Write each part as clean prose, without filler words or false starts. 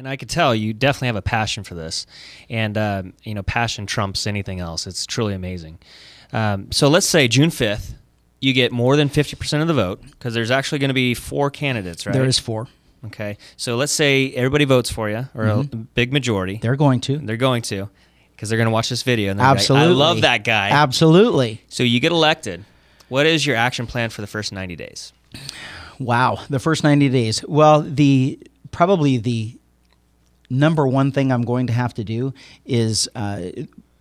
and I could tell you definitely have a passion for this, and passion trumps anything else. It's truly amazing. So let's say June 5th, you get more than 50% of the vote, because there's actually going to be 4 candidates, right? There is 4. Okay, so let's say everybody votes for you, or a big majority. They're going to. They're going to, because they're going to watch this video. And Absolutely. Like, I love that guy. Absolutely. So you get elected. What is your action plan for the first 90 days? Wow, the first 90 days. Well, probably the number one thing I'm going to have to do is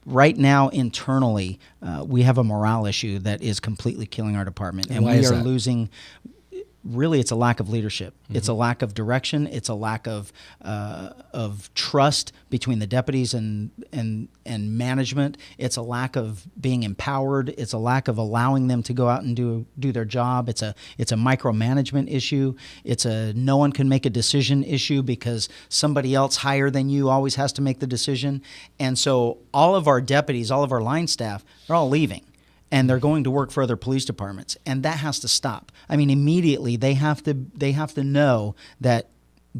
right now internally we have a morale issue that is completely killing our department, and we are losing. Really, it's a lack of leadership. It's a lack of direction. It's a lack of trust between the deputies and management. It's a lack of being empowered. It's a lack of allowing them to go out and do their job. It's a micromanagement issue. It's a no one can make a decision issue because somebody else higher than you always has to make the decision. And so all of our deputies, all of our line staff, they're all leaving. And they're going to work for other police departments, and that has to stop. I mean, immediately they have to know that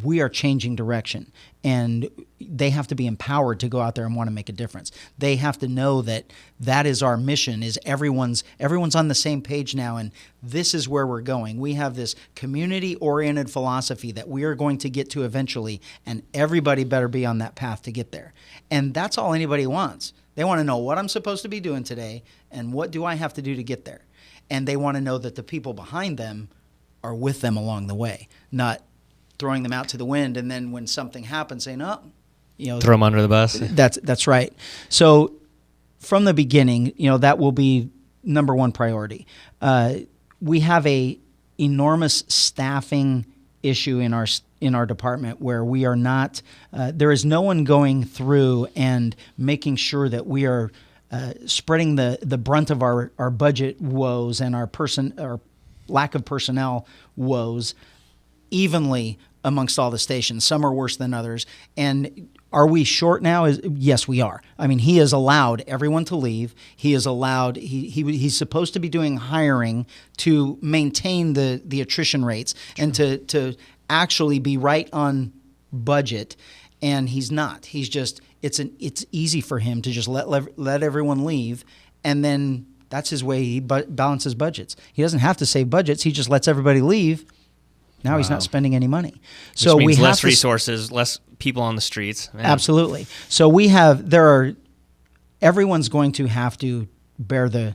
we are changing direction, and they have to be empowered to go out there and want to make a difference. They have to know that is our mission. Is everyone's on the same page now, and this is where we're going. We have this community-oriented philosophy that we are going to get to eventually, and everybody better be on that path to get there. And that's all anybody wants. They want to know what I'm supposed to be doing today and what do I have to do to get there. And they want to know that the people behind them are with them along the way, not throwing them out to the wind and then when something happens saying, oh, throw them under the bus. That's right. So from the beginning, that will be number one priority. We have a enormous staffing issue in our department where we are not there is no one going through and making sure that we are spreading the brunt of our budget woes and our lack of personnel woes evenly amongst all the stations. Some are worse than others. And are we short now? Yes, we are. I mean, he has allowed everyone to leave. He has allowed he's supposed to be doing hiring to maintain the attrition rates. True. And to actually be right on budget, and he's not. He's just it's easy for him to just let everyone leave, and then that's his way he balances budgets. He doesn't have to save budgets. He just lets everybody leave. Now He's not spending any money. So which means we have less resources, less people on the streets. Man. Absolutely. So everyone's going to have to bear the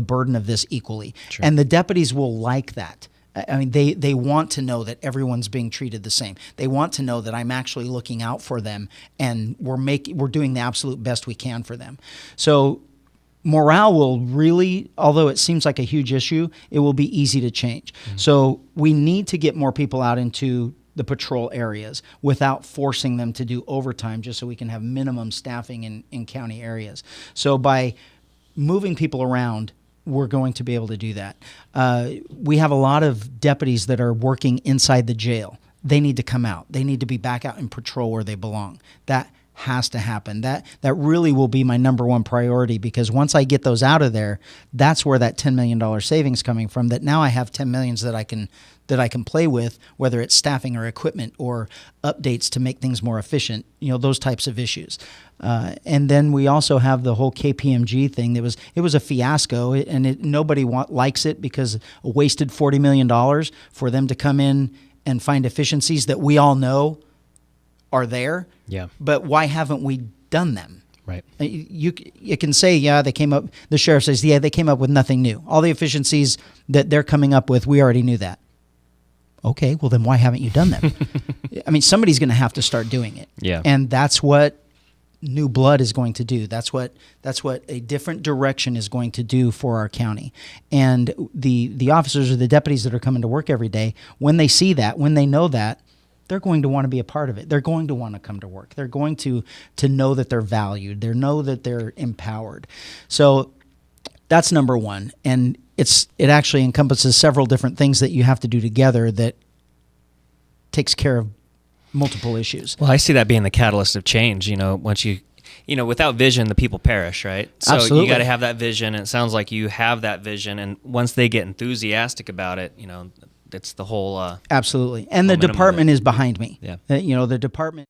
burden of this equally. True. And the deputies will like that. I mean, they want to know that everyone's being treated the same. They want to know that I'm actually looking out for them, and we're doing the absolute best we can for them. So morale will really, although it seems like a huge issue, it will be easy to change. Mm-hmm. So we need to get more people out into the patrol areas without forcing them to do overtime, just so we can have minimum staffing in county areas. So by moving people around, we're going to be able to do that. We have a lot of deputies that are working inside the jail. They need to come out. They need to be back out in patrol where they belong. That has to happen. That really will be my number one priority, because once I get those out of there, that's where that $10 million savings coming from. That now I have $10 million that I can play with, whether it's staffing or equipment or updates to make things more efficient, those types of issues. And then we also have the whole KPMG thing. It was a fiasco, and nobody likes it, because a wasted $40 million for them to come in and find efficiencies that we all know are there. Yeah. But why haven't we done them? Right. You can say, yeah, they came up. The sheriff says, yeah, they came up with nothing new. All the efficiencies that they're coming up with, we already knew that. Okay, well then why haven't you done them? I mean, somebody's going to have to start doing it. Yeah. And that's what new blood is going to do. That's what a different direction is going to do for our county. And the officers or the deputies that are coming to work every day, when they see that, when they know that, they're going to want to be a part of it. They're going to want to come to work. They're going to know that they're valued. They know that they're empowered. So that's number one. And it actually encompasses several different things that you have to do together that takes care of multiple issues. Well, I see that being the catalyst of change. Once without vision, the people perish, right? So Absolutely. You got to have that vision, and it sounds like you have that vision. And once they get enthusiastic about it, that's the whole. Absolutely. And the momentum of department is behind me. Yeah. You know, the department